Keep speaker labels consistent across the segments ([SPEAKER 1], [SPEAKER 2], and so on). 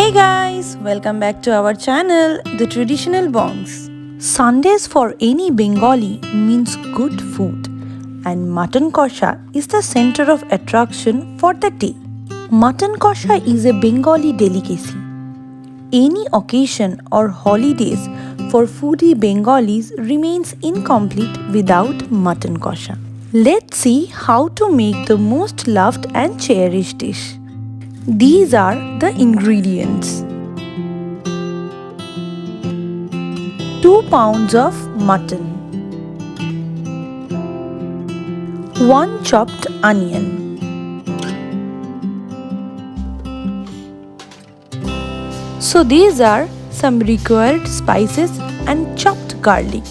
[SPEAKER 1] Hey guys, welcome back to our channel, The Traditional Bongs. Sundays for any Bengali means good food, and Mutton Kosha is the center of attraction for the day. Mutton Kosha is a Bengali delicacy. Any occasion or holidays for foodie Bengalis remains incomplete without Mutton Kosha. Let's see how to make the most loved and cherished dish. These are the ingredients. 2 pounds of mutton, 1 chopped onion, so these are some required spices and chopped garlic.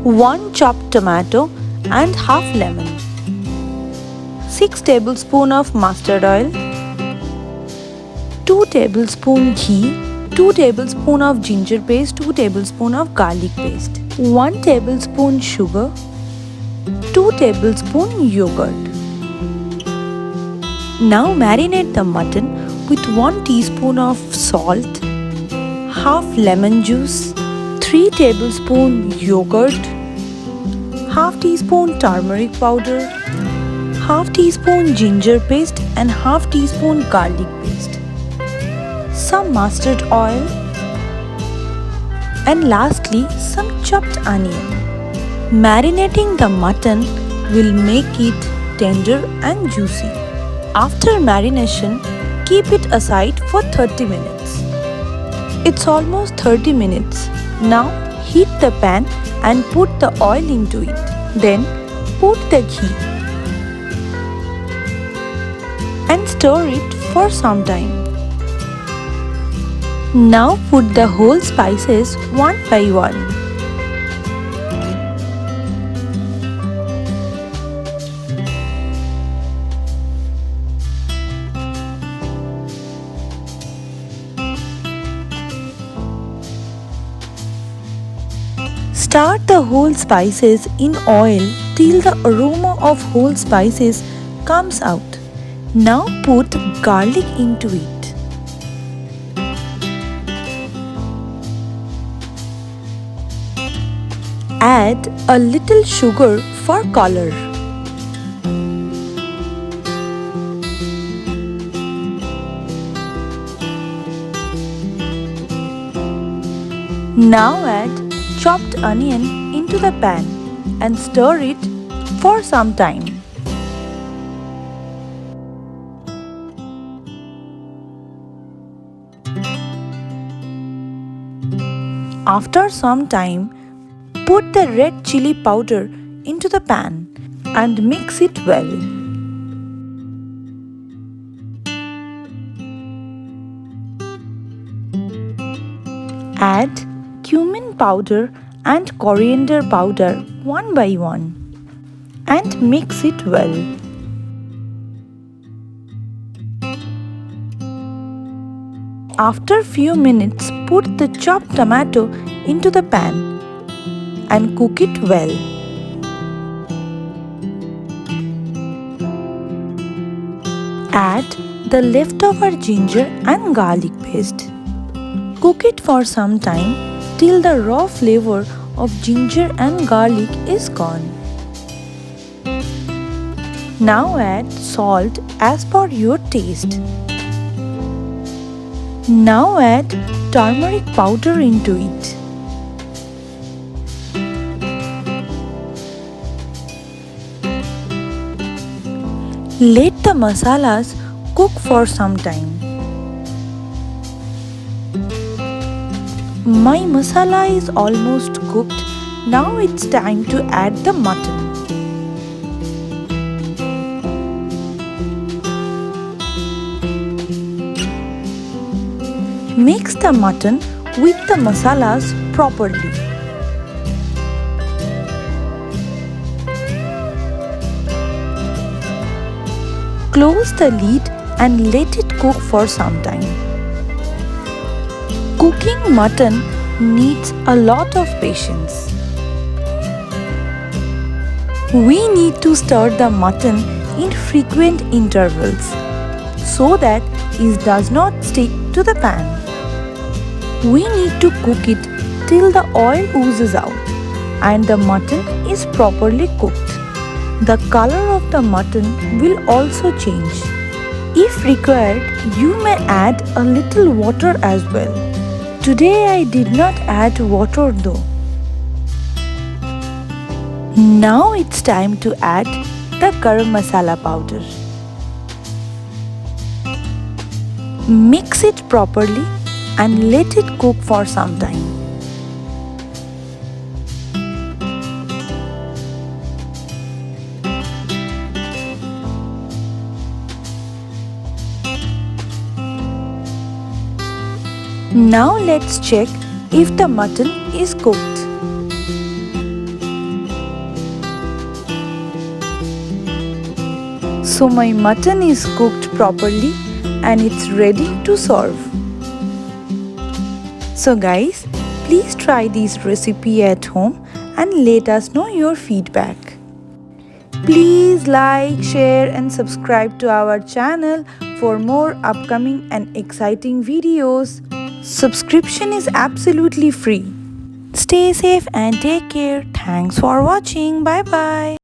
[SPEAKER 1] One chopped tomato and half lemon. 6 tablespoons of mustard oil, 2 tablespoons ghee, 2 tablespoons of ginger paste, 2 tablespoons of garlic paste, 1 tablespoon sugar, 2 tablespoons yogurt. Now marinate the mutton with 1 teaspoon of salt, half lemon juice, 3 tablespoons yogurt, half teaspoon turmeric powder, half teaspoon ginger paste and half teaspoon garlic paste, some mustard oil, and lastly some chopped onion. Marinating the mutton will make it tender and juicy. After marination, keep it aside for 30 minutes. It's almost 30 minutes. Now heat the pan and put the oil into it. Then put the ghee and stir it for some time. Now put the whole spices one by one. Start the whole spices in oil till the aroma of whole spices comes out. Now put garlic into it. Add a little sugar for color. Now add chopped onion into the pan and stir it for some time. After some time, put the red chilli powder into the pan and mix it well. Add cumin powder and coriander powder one by one and mix it well. After few minutes, put the chopped tomato into the pan and cook it well. Add the leftover ginger and garlic paste. Cook it for some time till the raw flavor of ginger and garlic is gone. Now add salt as per your taste. Now add turmeric powder into it. Let the masalas cook for some time. My masala is almost cooked. Now it's time to add the mutton. Mix the mutton with the masalas properly. Close the lid and let it cook for some time. Cooking mutton needs a lot of patience. We need to stir the mutton in frequent intervals so that it does not stick to the pan. We need to cook it till the oil oozes out and the mutton is properly cooked. The color of the mutton will also change. If required, you may add a little water as well. Today I did not add water though. Now it's time to add the garam masala powder. Mix it properly and let it cook for some time. Now let's check if the mutton is cooked. So my mutton is cooked properly and it's ready to serve. So guys, please try this recipe at home and let us know your feedback. Please like, share and subscribe to our channel for more upcoming and exciting videos. Subscription is absolutely free. Stay safe and take care. Thanks for watching. Bye bye.